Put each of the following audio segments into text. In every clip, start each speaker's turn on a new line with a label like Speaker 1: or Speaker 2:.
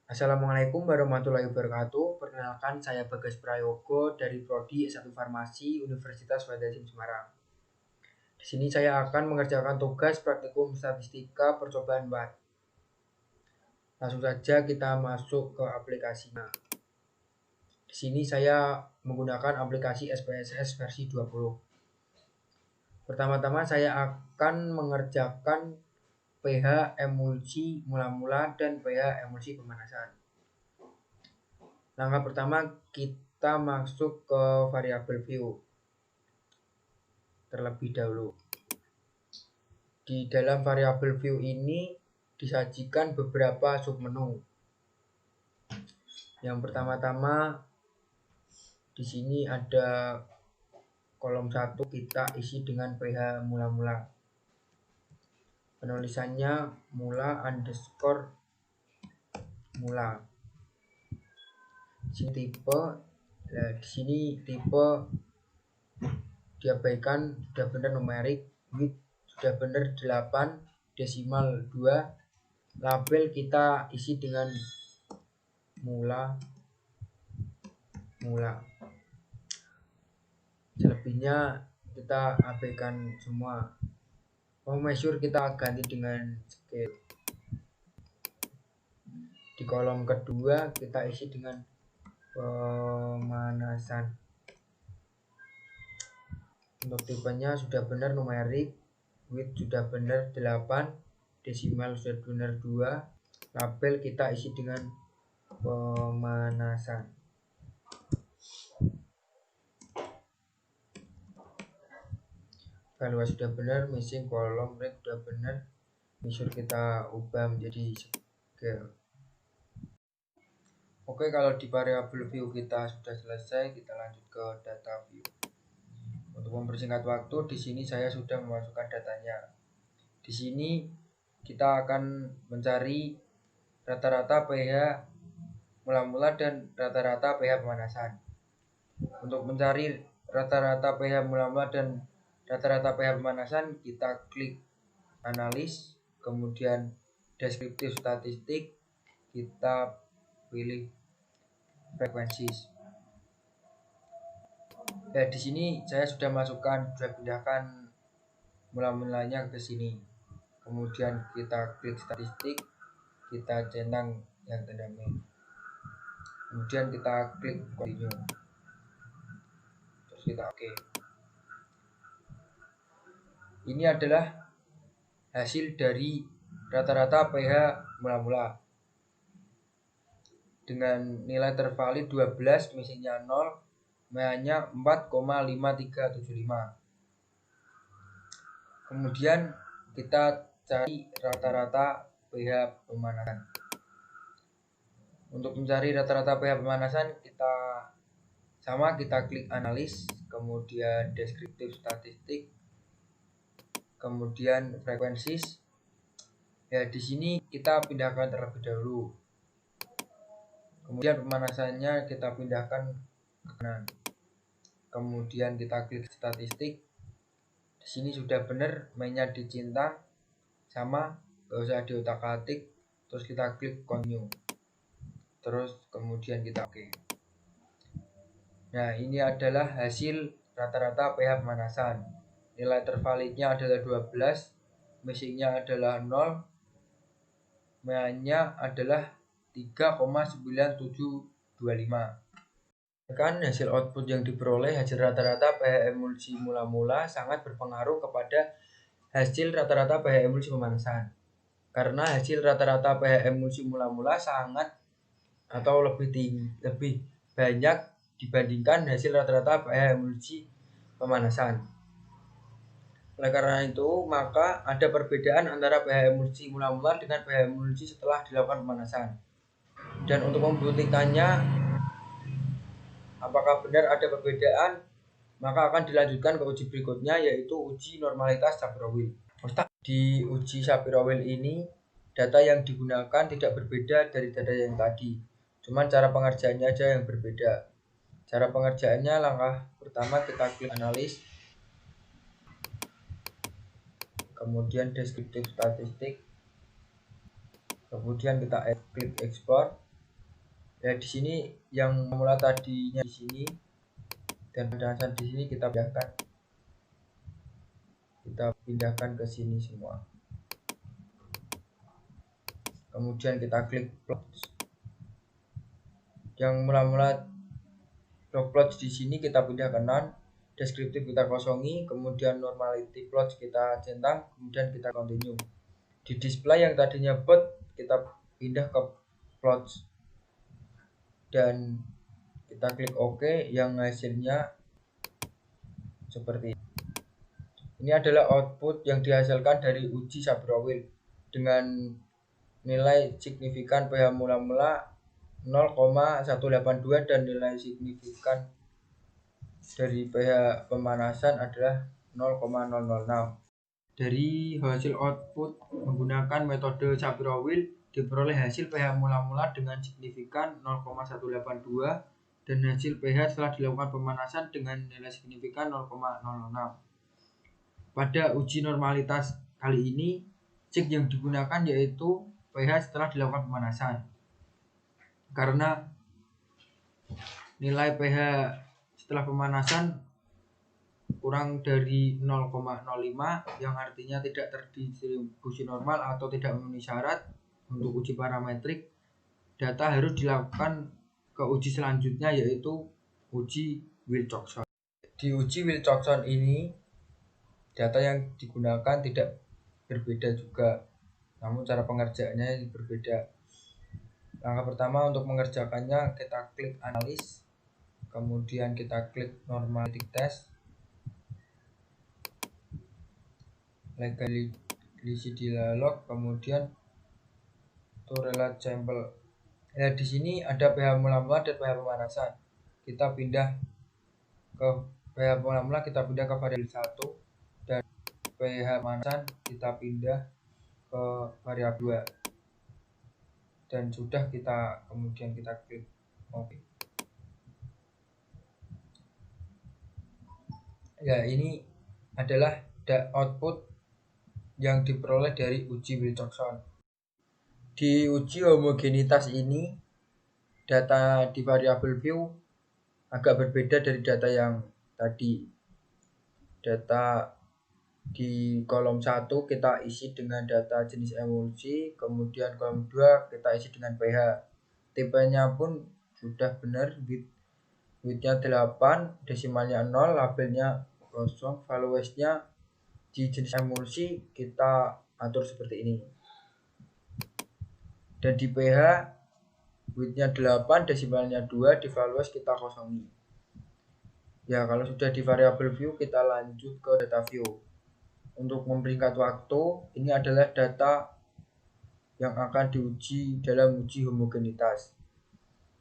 Speaker 1: Assalamualaikum warahmatullahi wabarakatuh. Perkenalkan, saya Bagas Prayogo dari Prodi S1 Farmasi Universitas Wadhasim Semarang. Di sini saya akan mengerjakan tugas praktikum statistika percobaan 4. Langsung saja kita masuk ke aplikasinya. Di sini saya menggunakan aplikasi SPSS versi 20. Pertama-tama saya akan mengerjakan pH emulsi mula-mula dan pH emulsi pemanasan. Langkah pertama, kita masuk ke variabel view terlebih dahulu. Di dalam variabel view ini disajikan beberapa submenu. Yang pertama-tama di sini ada kolom 1, kita isi dengan pH mula-mula. Penulisannya mula underscore mula. Di tipe, di sini tipe diabaikan, sudah benar numerik, width sudah benar 8, desimal 2, label kita isi dengan mula. Selebihnya kita abaikan semua. Measure kita ganti dengan scale. Di kolom kedua kita isi dengan pemanasan. Untuk tipenya sudah benar numerik, width sudah benar 8, desimal sudah benar 2, label kita isi dengan pemanasan. Kalau sudah benar, missing kolom break sudah benar, measure kita ubah menjadi scale. Oke, kalau di variabel view kita sudah selesai, kita lanjut ke data view. Untuk mempersingkat waktu, di sini saya sudah memasukkan datanya. Di sini kita akan mencari rata-rata pH mula-mula dan rata-rata pH pemanasan. Untuk mencari rata-rata pH mula-mula dan rata-rata pH pemanasan, kita klik analis, kemudian deskriptif statistik, kita pilih frekuensi. Di sini saya sudah pindahkan mula-mulanya ke sini. Kemudian kita klik statistik, kita centang yang tanda min. Kemudian kita klik continue. Terus kita oke. Ini adalah hasil dari rata-rata pH mula-mula. Dengan nilai tervalid 12, missingnya 0, MA-nya 4,5375. Kemudian kita cari rata-rata pH pemanasan. Untuk mencari rata-rata pH pemanasan, kita klik analis, kemudian deskriptif statistik, kemudian frekuensi. Di sini kita pindahkan terlebih dahulu. Kemudian pemanasannya kita pindahkan ke kanan. Kemudian kita klik statistik. Di sini sudah benar, mainnya dicintang sama, gak usah diotak-atik. Terus kita klik continue. Terus kemudian kita oke. Nah, ini adalah hasil rata-rata pH pemanasan. Nilai tervalidnya adalah 12, missingnya adalah 0, MA-nya adalah 3,9725. Kan hasil output yang diperoleh hasil rata-rata pH emulsi mula-mula sangat berpengaruh kepada hasil rata-rata pH emulsi pemanasan. Karena hasil rata-rata pH emulsi mula-mula sangat atau lebih banyak dibandingkan hasil rata-rata pH emulsi pemanasan. Oleh karena itu, maka ada perbedaan antara pH emulsi mula-mula dengan pH emulsi setelah dilakukan pemanasan. Dan untuk membuktikannya apakah benar ada perbedaan, maka akan dilanjutkan ke uji berikutnya, yaitu uji normalitas Shapiro-Wilk. Di uji Shapiro-Wilk ini, data yang digunakan tidak berbeda dari data yang tadi, cuman cara pengerjaannya aja yang berbeda. Cara pengerjaannya, langkah pertama kita klik analis, kemudian deskriptif statistik, kemudian kita klik ekspor. Ya di sini yang mula tadinya di sini dan pemanasan di sini kita pindahkan ke sini semua. Kemudian kita klik plots. Yang mula-mula plots di sini kita pindah ke none, deskriptif kita kosongi, kemudian normality plots kita centang, kemudian kita continue. Di display yang tadinya bot kita pindah ke plots dan kita klik OK, yang hasilnya seperti ini. Ini adalah output yang dihasilkan dari uji Shapiro-Wilk dengan nilai signifikan pH mula-mula 0,182 dan nilai signifikan dari pH pemanasan adalah 0,006. Dari hasil output menggunakan metode Shapiro-Wilk diperoleh hasil pH mula-mula dengan signifikan 0,182 dan hasil pH setelah dilakukan pemanasan dengan nilai signifikan 0,006. Pada uji normalitas kali ini, cek yang digunakan yaitu pH setelah dilakukan pemanasan. Karena nilai pH setelah pemanasan kurang dari 0,05 yang artinya tidak terdistribusi normal atau tidak memenuhi syarat untuk uji parametrik, data harus dilakukan ke uji selanjutnya yaitu uji Wilcoxon. Di uji Wilcoxon ini data yang digunakan tidak berbeda juga, namun cara pengerjaannya berbeda. Langkah pertama untuk mengerjakannya kita klik analis, kemudian kita klik normality test, legally dialog, kemudian to relate sample. Nah, di sini ada pH mula-mula dan pH pemanasan. Kita pindah ke pH mula-mula, kita pindah ke variabel 1 dan pH pemanasan kita pindah ke variabel 2. Dan sudah kemudian kita klik OK. Ya, ini adalah output yang diperoleh dari uji Wilcoxon. Di uji homogenitas ini, data di variabel view agak berbeda dari data yang tadi. Data di kolom 1 kita isi dengan data jenis emulsi, kemudian kolom 2 kita isi dengan pH. Tipenya pun sudah benar, widthnya 8, desimalnya 0, labelnya kosong, valuesnya di jenis emulsi kita atur seperti ini. Dan di pH widthnya 8, desimalnya 2, di values kita kosongi. Ya, kalau sudah di variabel view kita lanjut ke data view. Untuk memperingkat waktu, ini adalah data yang akan diuji dalam uji homogenitas.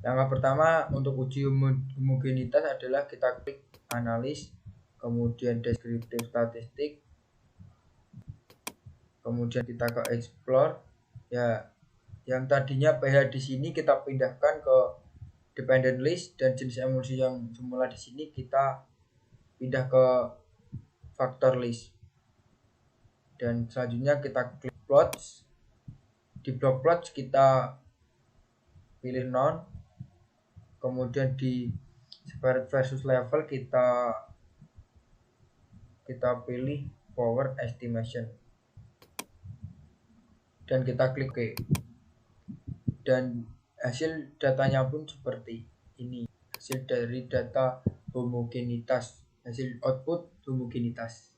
Speaker 1: Langkah pertama untuk uji homogenitas adalah kita klik analis, kemudian deskriptif statistik, kemudian kita ke explore. Ya, yang tadinya pH di sini kita pindahkan ke dependent list dan jenis emulsi yang semula di sini kita pindah ke factor list. Dan selanjutnya kita klik plots. Di block plots kita pilih none, kemudian di separate versus level kita pilih power estimation dan kita klik OK. Dan hasil datanya pun seperti ini, hasil dari data homogenitas, hasil output homogenitas.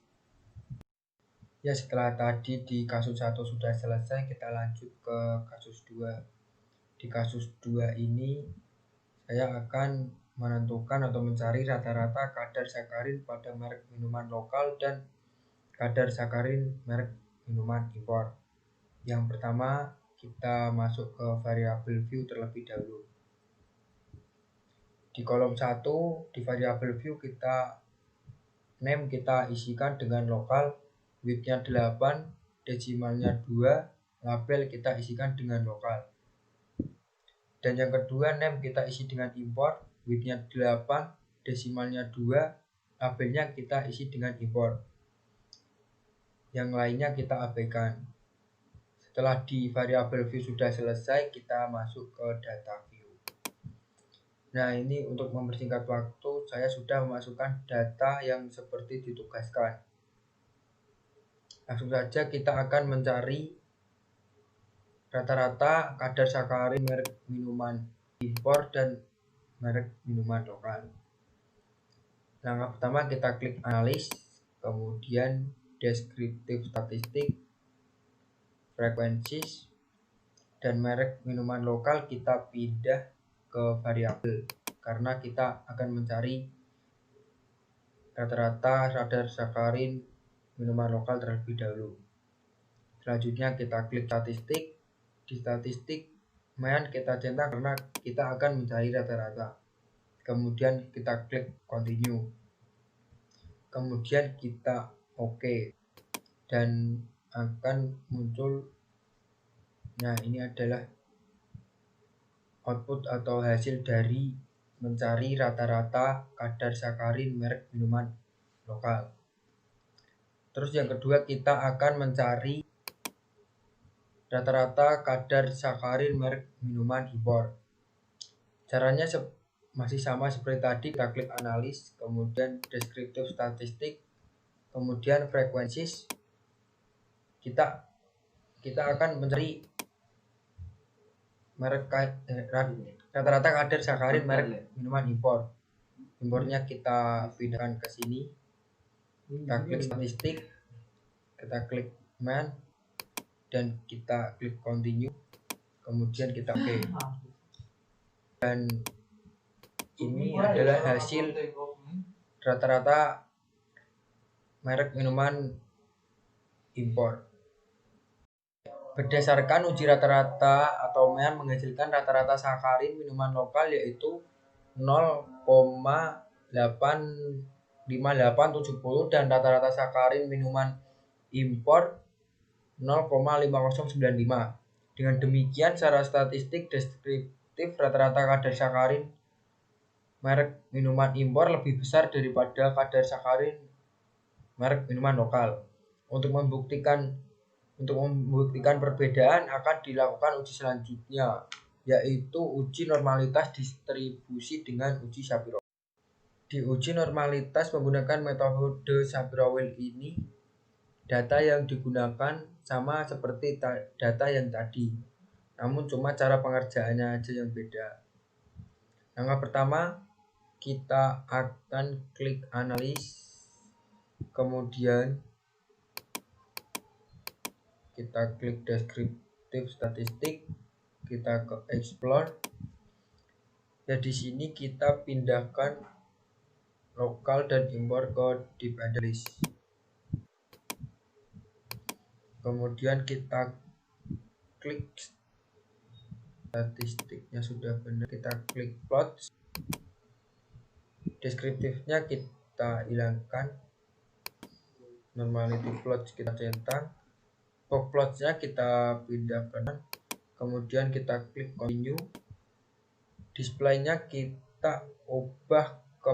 Speaker 1: Ya, setelah tadi di kasus 1 sudah selesai, kita lanjut ke kasus 2. Di kasus 2 ini saya akan menentukan atau mencari rata-rata kadar sakarin pada merek minuman lokal dan kadar sakarin merek minuman impor. Yang pertama, kita masuk ke variabel view terlebih dahulu. Di kolom 1 di variabel view kita name kita isikan dengan lokal, widthnya 8, desimalnya 2, label kita isikan dengan lokal. Dan yang kedua name kita isi dengan import, widthnya 8, desimalnya 2, labelnya kita isi dengan import. Yang lainnya kita abaikan. Setelah di variabel view sudah selesai, kita masuk ke data view. Nah, ini untuk mempersingkat waktu, saya sudah memasukkan data yang seperti ditugaskan. Langsung saja kita akan mencari rata-rata kadar sakarin merek minuman impor dan merek minuman lokal. Langkah pertama kita klik analis, kemudian deskriptif statistik, frekuensi, dan merek minuman lokal kita pindah ke variabel karena kita akan mencari rata-rata kadar sakarin minuman lokal terlebih dahulu. Selanjutnya kita klik statistik. Di statistik kita centang karena kita akan mencari rata-rata. Kemudian kita klik continue. Kemudian kita OK. Dan akan muncul, nah ini adalah output atau hasil dari mencari rata-rata kadar sakarin merek minuman lokal. Terus yang kedua kita akan mencari rata-rata kadar sakarin merek minuman impor. Caranya masih sama seperti tadi, kita klik analis, kemudian deskriptif statistik, kemudian frekuensi. Kita akan mencari merek rata-rata kadar sakarin merek minuman impor. Impornya kita pindahkan ke sini. Kita klik statistik, kita klik man, dan kita klik continue. Kemudian kita OK. Dan ini adalah hasil rata-rata merek minuman impor. Berdasarkan uji rata-rata atau MEAN menghasilkan rata-rata sakarin minuman lokal yaitu 0,85870 dan rata-rata sakarin minuman impor 0,5095. Dengan demikian secara statistik deskriptif rata-rata kadar sakarin merek minuman impor lebih besar daripada kadar sakarin merek minuman lokal. Untuk membuktikan perbedaan akan dilakukan uji selanjutnya, yaitu uji normalitas distribusi dengan uji Shapiro. Di uji normalitas menggunakan metode Shapiro-Wilk ini, data yang digunakan sama seperti data yang tadi, namun cuma cara pengerjaannya aja yang beda. Langkah pertama, kita akan klik analis, kemudian kita klik deskriptif statistik, kita ke explore. Ya di sini kita pindahkan lokal dan impor ke dependent list. Kemudian kita klik statistiknya sudah benar, kita klik plot. Deskriptifnya kita hilangkan, normality plot kita centang, box plotnya kita pindahkan, kemudian kita klik continue. Displaynya kita ubah ke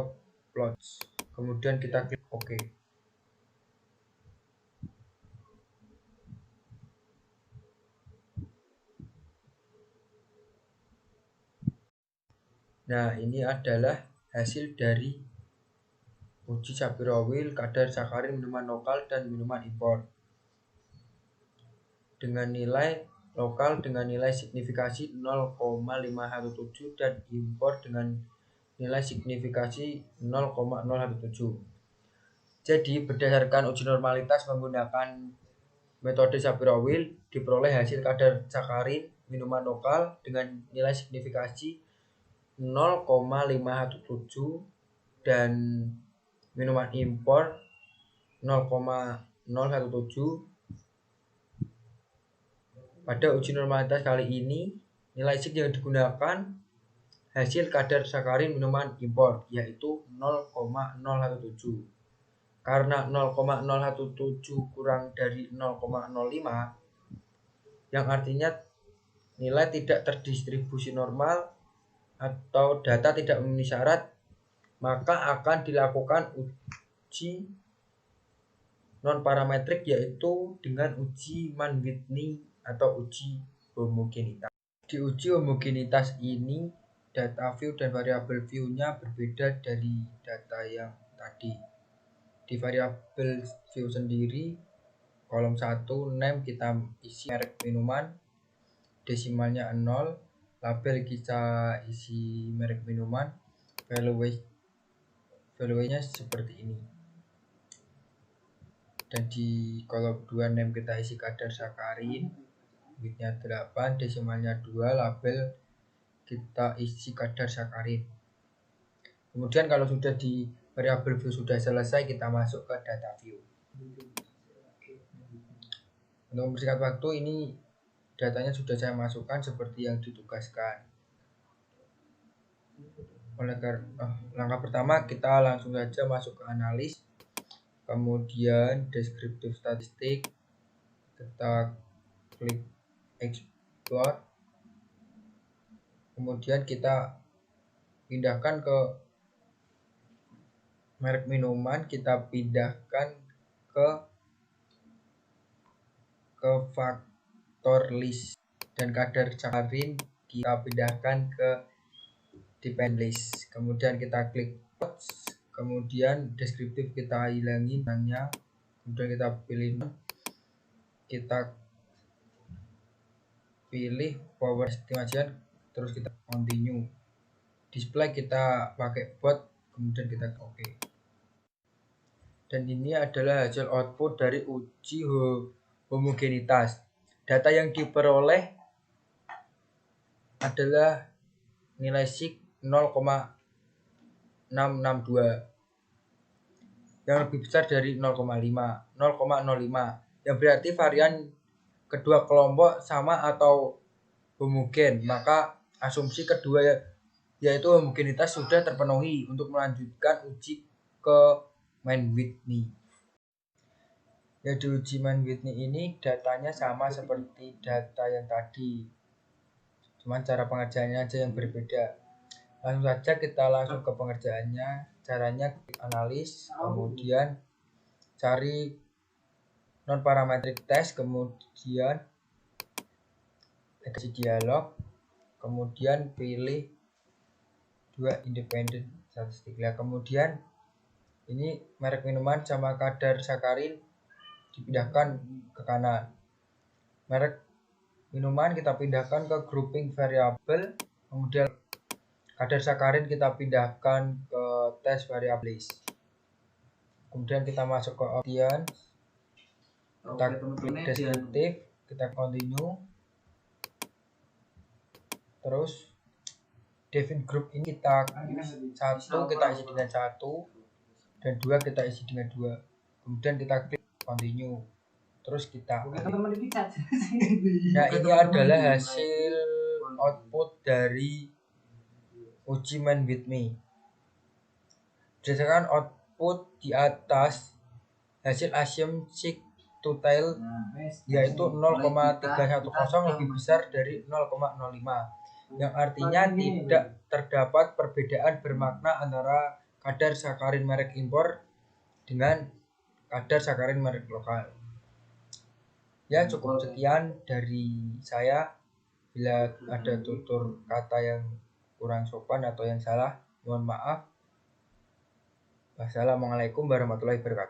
Speaker 1: plots, kemudian kita klik OK. Nah, ini adalah hasil dari uji Shapiro-Wilk kadar sakarin minuman lokal dan minuman impor. Dengan nilai lokal dengan nilai signifikasi 0,517 dan impor dengan nilai signifikasi 0,017. Jadi berdasarkan uji normalitas menggunakan metode Shapiro-Wilk diperoleh hasil kadar sakarin minuman lokal dengan nilai signifikasi 0,517 dan minuman impor 0,017. Pada uji normalitas kali ini, nilai sig yang digunakan hasil kadar sakarin minuman impor yaitu 0,017. Karena 0,017 kurang dari 0,05 yang artinya nilai tidak terdistribusi normal atau data tidak memenuhi syarat, maka akan dilakukan uji non parametrik yaitu dengan uji Mann-Whitney atau uji homogenitas. Di uji homogenitas ini data view dan variabel view-nya berbeda dari data yang tadi. Di variabel view sendiri, kolom 1 name kita isi merek minuman, desimalnya 0, label kita isi merek minuman, value-nya seperti ini. Dan di kolom 2 name kita isi kadar sakarin, widthnya 8, desimalnya 2, label kita isi kadar sakarin. Kemudian kalau sudah di variabel view sudah selesai, kita masuk ke data view. Untuk mempersingkat waktu, ini datanya sudah saya masukkan seperti yang ditugaskan. Langkah pertama, kita langsung saja masuk ke analis, kemudian deskriptif statistik, kita klik export, kemudian kita pindahkan ke merek minuman, kita pindahkan ke faktor list, dan kadar sakarin kita pindahkan ke depend list. Kemudian kita klik kemudian deskriptif kita hilangin nanya, kemudian kita pilih power estimation, terus kita continue. Display kita pakai bot, kemudian kita oke. Dan ini adalah hasil output dari uji homogenitas. Data yang diperoleh adalah nilai sig 0,662 yang lebih besar dari 0,05, yang berarti varian kedua kelompok sama atau homogen. Maka asumsi kedua yaitu homogenitas sudah terpenuhi untuk melanjutkan uji ke Mann-Whitney. Ya, di uji Mann-Whitney ini datanya sama seperti data yang tadi, cuman cara pengerjaannya aja yang berbeda. Langsung saja kita langsung ke pengerjaannya. Caranya klik analis, kemudian cari non parametric test, kemudian edisi dialog, kemudian pilih 2 independent statistik. Ya, kemudian ini merek minuman sama kadar sakarin dipindahkan ke kanan. Merek minuman kita pindahkan ke grouping variabel, kemudian kadar sakarin kita pindahkan ke test variable list. Kemudian kita masuk ke option, kita klik deskriptif, kita continue. Terus define group ini kita isi dengan 1 dan 2 kita isi dengan 2. Kemudian kita klik continue. Terus kita nah, ini adalah hasil output dari uji Mann-Whitney. Berdasarkan output di atas, hasil assumed sig to tail yaitu 0,310 lebih besar dari 0,05, yang artinya tidak terdapat perbedaan bermakna antara kadar sakarin merek impor dengan kadar sakarin merek lokal. Ya, cukup sekian dari saya. Bila ada tutur kata yang kurang sopan atau yang salah, mohon maaf. Wassalamualaikum warahmatullahi wabarakatuh.